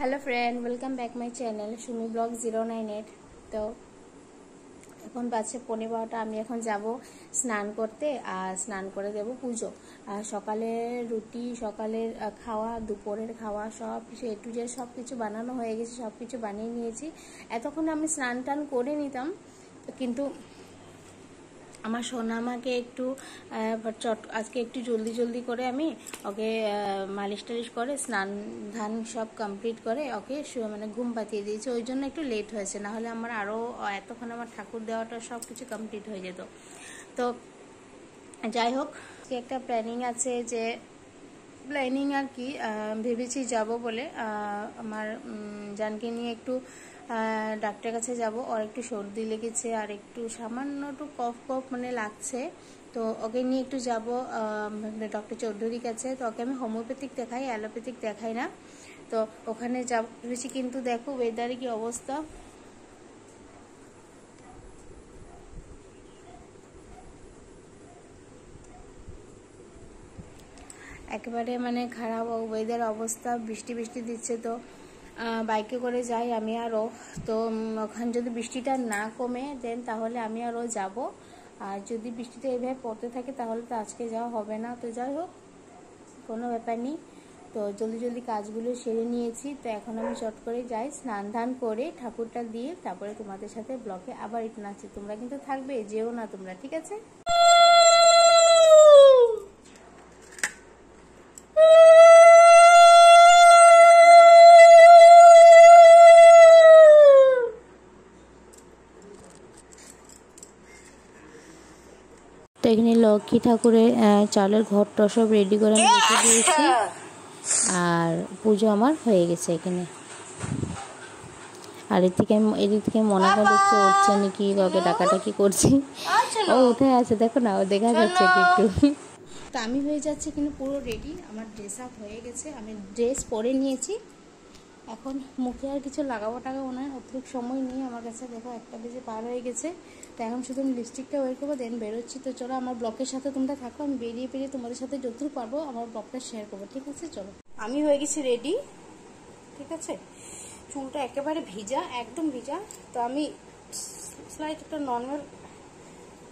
Hello friend, welcome back my channel Sumi blog 098। তো এখন বাজছে 11:15। আমি এখন যাব স্নান করতে, আর স্নান করে দেব পুজো। আর সকালের রুটি, সকালের খাওয়া, দুপুরের খাওয়া সব কিছু A to Z সব কিছু বানানো হয়ে গেছে, সব কিছু বানিয়ে নিয়েছি। এতক্ষণ আমি স্নান টান করে নিতাম, কিন্তু আমার সোনামাকে একটু আজকে একটু জলদি করে আমি ওকে মালিশ টালিশ করে স্নান ধান সব কমপ্লিট করে ওকে মানে ঘুম পাতিয়ে দিয়েছি। ওই জন্য একটু লেট হয়েছে, নাহলে আমার আরও এতক্ষণ আমার ঠাকুর দেওয়াটা সব কিছু কমপ্লিট হয়ে যেত। তো যাই হোক, একটা প্ল্যানিং আছে, যে প্ল্যানিং আর কি, ভেবেছি যাব বলে আমার জানকে নিয়ে একটু ডাক্তারের কাছে যাব। ওর একটু সর্দি লেগেছে আর একটু সামান্য একটু কফ মানে লাগছে, তো ওকে নিয়ে একটু যাব ডক্টর চৌধুরীর কাছে। তো ওকে আমি হোমিওপ্যাথিক দেখাই, অ্যালোপ্যাথিক দেখাই না। তো ওখানে যাব ভেবেছি, কিন্তু দেখো ওয়েদারে কি অবস্থা। একেবারে মানে খারাপ ওয়েদার অবস্থা, বৃষ্টি দিচ্ছে। তো বাইকে করে যাই আমি আরও। তো ওখানে যদি বৃষ্টিটা না কমে দেন তাহলে আমি আরও যাব। আর যদি বৃষ্টিটা এইভাবে পড়তে থাকে তাহলে তো আজকে যাওয়া হবে না। তো যাই হোক, কোনো ব্যাপার নেই। তো জলদি কাজগুলো সেরে নিয়েছি। তো এখন আমি চট করে যাই, স্নান ধান করে ঠাকুরটা দিয়ে তারপরে তোমাদের সাথে ব্লগে আবার রিটার্ন আসছি। তোমরা কিন্তু থাকবে, যেও না তোমরা, ঠিক আছে? তো এখানে লক্ষ্মী ঠাকুরের চালের ঘরটা সব রেডি করে আমি রেখে দিয়েছি, আর পুজো আমার হয়ে গেছে এখানে। আর এদিক থেকে মনে করছে উঠছে নাকি, কাউকে ডাকাডাকি করছি। ও উঠে আছে, দেখো না, ও দেখা যাচ্ছে একটু। তো আমি হয়ে যাচ্ছে কিন্তু পুরো রেডি, আমার ড্রেস আপ হয়ে গেছে, আমি ড্রেস পরে নিয়েছি। এখন মুখে আর কিছু লাগাবো না, অতিরিক্ত সময় নিয়ে আমার কাছে। দেখো 1টা বেজে পার হয়ে গেছে। তো এখন শুধু আমি লিপস্টিকটা ওয়ের করবো, দেন বেরোচ্ছি। তো চলো আমার ব্লগের সাথে তোমরা থাকো, আমি বেরিয়ে তোমাদের সাথে যতটুকু পারবো আমার ব্লগটা শেয়ার করবো, ঠিক আছে? চলো, আমি হয়ে গেছি রেডি, ঠিক আছে? চুলটা একেবারে ভিজা, একদম ভিজা। তো আমি স্লাইড একটা নর্মাল,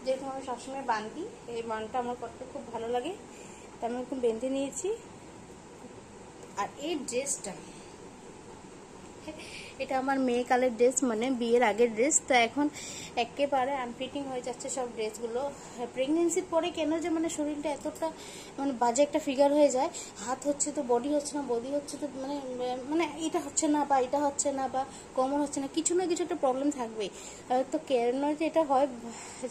যেরকম আমি সবসময় বাঁধি, এই বানটা আমার করতে খুব ভালো লাগে, তো আমি একটু বেঁধে নিয়েছি। আর এই ড্রেসটা, এটা আমার মেয়েকালের ড্রেস, মানে বিয়ের আগের ড্রেস। তো এখন একেবারে আনফিটিং হয়ে যাচ্ছে সব ড্রেসগুলো। প্রেগনেন্সির পরে কেন যে মানে শরীরটা এতটা মানে বাজে একটা ফিগার হয়ে যায়, হাত হচ্ছে তো বডি হচ্ছে না, বডি হচ্ছে তো মানে এটা হচ্ছে না, বা এটা হচ্ছে না, বা কোমর হচ্ছে না, কিছু না কিছু একটা প্রবলেম থাকবেই। তো কেন যে এটা হয়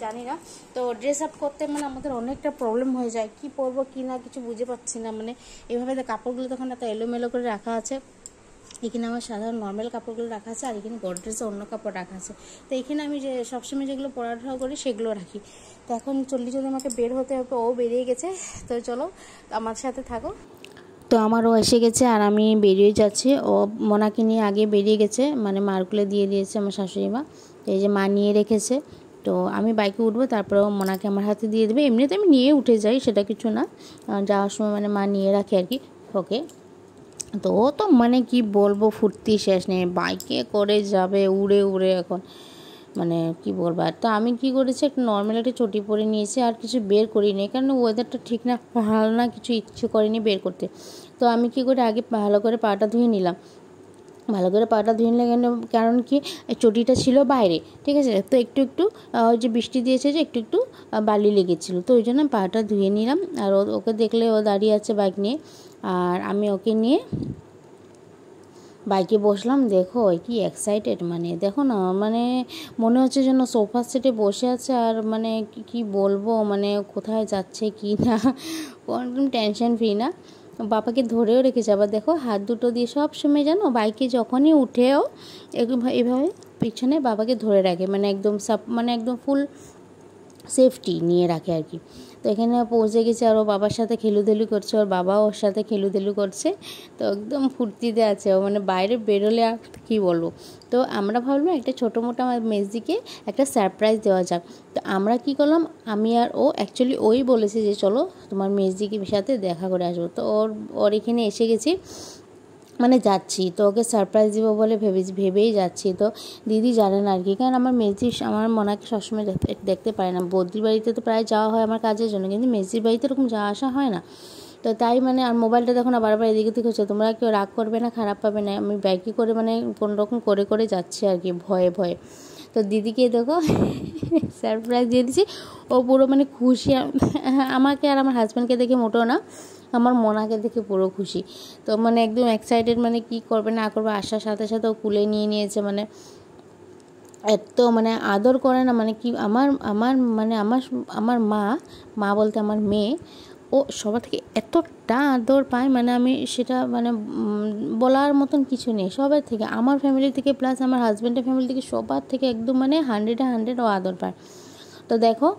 জানি না। তো ড্রেস আপ করতে মানে আমাদের অনেকটা প্রবলেম হয়ে যায়, কি পরবো কি না কিছু বুঝে পাচ্ছি না। মানে এভাবে কাপড়গুলো তখন এত এলোমেলো করে রাখা আছে। এখানে আমার সাধারণ নর্মাল কাপড়গুলো রাখা আছে, আর এখানে গডরেজে অন্য কাপড় রাখা আছে। তো এখানে আমি যে সবসময় যেগুলো পড়াশোনা করি সেগুলো রাখি। তো এখন যদি আমাকে বের হতে হবে, ও বেরিয়ে গেছে। তো চলো আমার সাথে থাকো। তো আমারও এসে গেছে, আর আমি বেরিয়ে যাচ্ছি। ও মোনাকে নিয়ে আগে বেরিয়ে গেছে, মানে মারগুলো দিয়ে দিয়েছে আমার শাশুড়ি মা। এই যে মা নিয়ে রেখেছে। তো আমি বাইকে উঠবো, তারপরেও মোনাকে আমার হাতে দিয়ে দেবে। এমনিতে আমি নিয়ে উঠে যাই, সেটা কিছু না, যাওয়ার সময় মানে মা নিয়ে রাখে আর কি ওকে। তো ও তো মানে কি বলবো, ফুর্তি শেষ নেই, বাইকে করে যাবে উড়ে এখন, মানে কি বলবো। আর তো আমি কি করেছি, একটা নর্মাল একটা চটি পরে নিয়েছি, আর কিছু বের করিনি, কারণ ওয়েদারটা ঠিক না, ভালো না, কিছু ইচ্ছে করিনি বের করতে। তো আমি কি করে আগে ভালো করে পাটা ধুয়ে নিলাম। ভালো করে পাটা ধুয়ে নিলে কারণ কি, চটিটা ছিল বাইরে, ঠিক আছে? তো একটু ওই যে বৃষ্টি দিয়েছে, যে একটু বালি লেগেছিলো, তো ওই জন্য পাটা ধুয়ে নিলাম। আর ওকে দেখলে ও দাঁড়িয়ে আছে বাইক নিয়ে, আর আমি ওকে নিয়ে বাইকে বসলাম। দেখো কি এক্সাইটেড, মানে দেখো না, মানে মনে হচ্ছে যেন সোফা সেটে বসে আছে। আর মানে কি বলবো, মানে কোথায় যাচ্ছে কি না, একদম টেনশন ফ্রি না। বাবাকে ধরেও রেখেছে, আবার দেখো হাত দুটো দিয়ে সব সময় যেন বাইকে যখনই উঠেও এভাবে পিছনে বাবাকে ধরে রাখে, মানে একদম ফুল সেফটি নিয়ে রাখে আর কি। তো এখানে পৌঁছে গেছে, আর ও বাবার সাথে খেলুদেলু করছে, ওর বাবাও ওর সাথে খেলুদেলু করছে। তো একদম ফুর্তিতে আছে ও, মানে বাইরে বেরোলে আর কী বলবো। তো আমরা ভাবলাম একটা ছোটো মোটো আমার মেজদিকে একটা সারপ্রাইজ দেওয়া যাক। তো আমরা কি করলাম, আমি আর ও, অ্যাকচুয়ালি ওই বলেছে যে চলো তোমার মেজদিকে সাথে দেখা করে আসবো। তো ওর এখানে এসে গেছি। মানে যাচ্ছি, তো ওকে সারপ্রাইজ দিব বলে ভেবেই যাচ্ছি। তো দিদি জানে না আর কি, কারণ আমার আমার মনাকে সবসময় দেখতে পারে না। বৌদির বাড়িতে তো প্রায় যাওয়া হয় আমার কাজের জন্য, কিন্তু মেজির বাড়িতে এরকম যাওয়া আসা হয় না। তো তাই মানে আর মোবাইলটা দেখো না বারবার এদিকে থেকে হচ্ছে, তোমরা কেউ রাগ করবে না, খারাপ পাবে না, আমি ব্যাগে করে মানে কোনোরকম করে যাচ্ছি আর কি, ভয়ে ভয়ে। তো দিদিকে দেখো সারপ্রাইজ দিয়ে দিচ্ছি, ও পুরো মানে খুশি আমাকে আর আমার হাজব্যান্ডকে দেখে মোটেও না, আমার মনাকে দেখে পুরো খুশি। তো মানে একদম এক্সাইটেড, মানে কি করবে না করবে আসার সাথে সাথে ও কুলে নিয়েছে। মানে এত মানে আদর করে না, মানে কি আমার আমার মানে আমার আমার মা বলতে আমার মেয়ে, ও সবার থেকে এতটা আদর পায়, মানে আমি সেটা মানে বলার মতন কিছু নেই। সবার থেকে, আমার ফ্যামিলি থেকে প্লাস আমার হাজব্যান্ডের ফ্যামিলি থেকে, সবার থেকে একদম মানে 100 ও আদর পায়। তো দেখো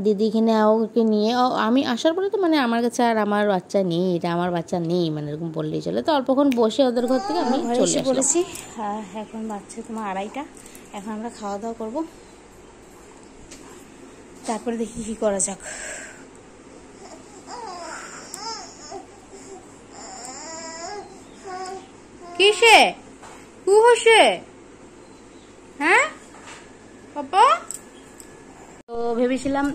দিদিখানে ওকে নিয়ে আমি আসার পরে তো মানে আমার কাছে আর আমার বাচ্চা নেই, এটা আমার বাচ্চা নেই মানে এরকম বললেই চলে। তো অল্পক্ষণ বসে ওদের ঘর থেকে আমি চলে পড়েছি। এখন বাচ্চা তোমার 2:30, এখন আমরা খাওয়া দাওয়া করবো, তারপরে দেখি কি করা যাক। কিসে কু হসে হ্যাঁ পাপা? তো ভেবেছিলাম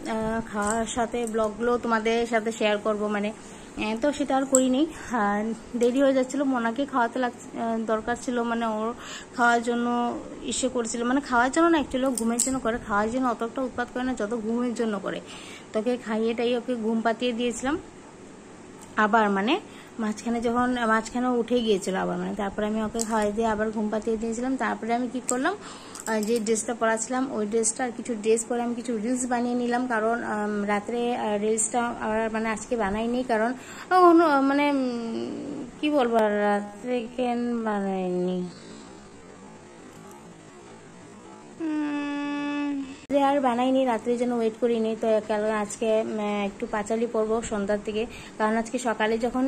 খাওয়ার সাথে ব্লগগুলো তোমাদের সাথে শেয়ার করব, মানে তো সেটা আর করিনি। দেরি হয়ে যাচ্ছিলো, মোনাকে খাওয়াতে দরকার ছিল, মানে ওর খাওয়ার জন্য ইসে করেছিল, মানে খাওয়ার জন্য না, অ্যাকচুয়ালি ঘুমের জন্য করে, খাওয়ার জন্য অতটা উৎপাত করে না যত ঘুমের জন্য করে। তোকে খাইয়েটাই ওকে ঘুম পাতিয়ে দিয়েছিলাম, আবার মানে মাঝখানে উঠে গিয়েছিল আবার, মানে তারপরে আমি ওকে খাওয়াই দিয়ে আবার ঘুম পাতিয়ে দিয়েছিলাম। তারপরে আমি কি করলাম, যে ড্রেসটা পরাছিলাম ওই ড্রেসটা আর কিছু ড্রেস পরে আমি কিছু রিলস বানিয়ে নিলাম, কারণ রাত্রে রিলসটা মানে আজকে বানাইনি, কারণ মানে কি বলবো, রাত্রে কেন বানাইনি আর বানাইনি, রাত্রে যেন ওয়েট করিনি। তো কারণ আজকে একটু পাঁচালি পরবো সন্ধ্যার দিকে, কারণ আজকে সকালে যখন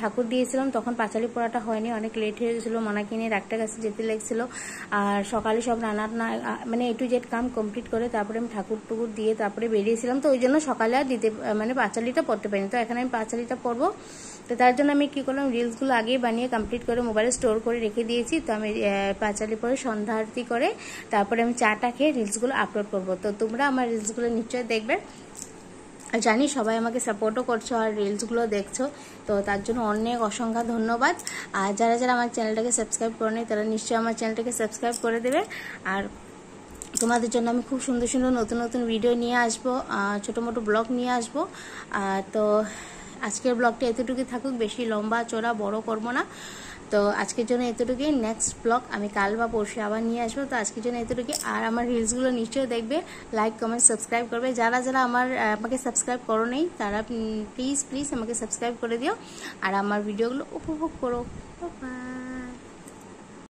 ঠাকুর দিয়েছিলাম তখন পাঁচালি পড়াটা হয়নি, অনেক লেট হয়ে গেছিলো, মনাকে নিয়ে একটা কাছে যেতে লেগেছিল। আর সকালে সব রান্না মানে A to Z কাম কমপ্লিট করে তারপরে আমি ঠাকুর দিয়ে তারপরে বেরিয়েছিলাম, তো ওই জন্য সকালে আর মানে পাঁচালিটা পড়তে পারিনি। তো এখানে আমি পাঁচালিটা পড়বো, তো তার জন্য আমি কি করলাম, রিলসগুলো আগেই বানিয়ে কমপ্লিট করে মোবাইলে স্টোর করে রেখে দিয়েছি। তো আমি পাঁচালি পরে সন্ধ্যা আরতি করে তারপরে আমি চাটা খেয়ে রিলসগুলো আপলোড করব। তো তোমরা আমার রিলসগুলো নিশ্চয়ই দেখবে, জানি সবাই আমাকে সাপোর্টও করছো আর রিলসগুলো দেখছো, তো তার জন্য অনেক অসংখ্য ধন্যবাদ। আর যারা যারা আমার চ্যানেলটাকে সাবস্ক্রাইব করেনি তারা নিশ্চয়ই আমার চ্যানেলটাকে সাবস্ক্রাইব করে দেবে। আর তোমাদের জন্য আমি খুব সুন্দর সুন্দর নতুন নতুন ভিডিও নিয়ে আসবো, ছোটো মোটো ব্লগ নিয়ে আসবো। তো আজকের ব্লগটা এতটুকুই থাকুক, বেশি লম্বা চড়া বড় করবো না। তো আজকের জন্য এতটুকুই, নেক্সট ব্লগ আমি কাল বা পরশু আবার নিয়ে আসবো। তো আজকের জন্য এতটুকুই, আর আমার রিলসগুলো নিশ্চয়ই দেখবে, লাইক কমেন্ট সাবস্ক্রাইব করবে। যারা যারা আমাকে সাবস্ক্রাইব করো নেই তারা প্লিজ আমাকে সাবস্ক্রাইব করে দিও আর আমার ভিডিওগুলো উপভোগ করো। বাই।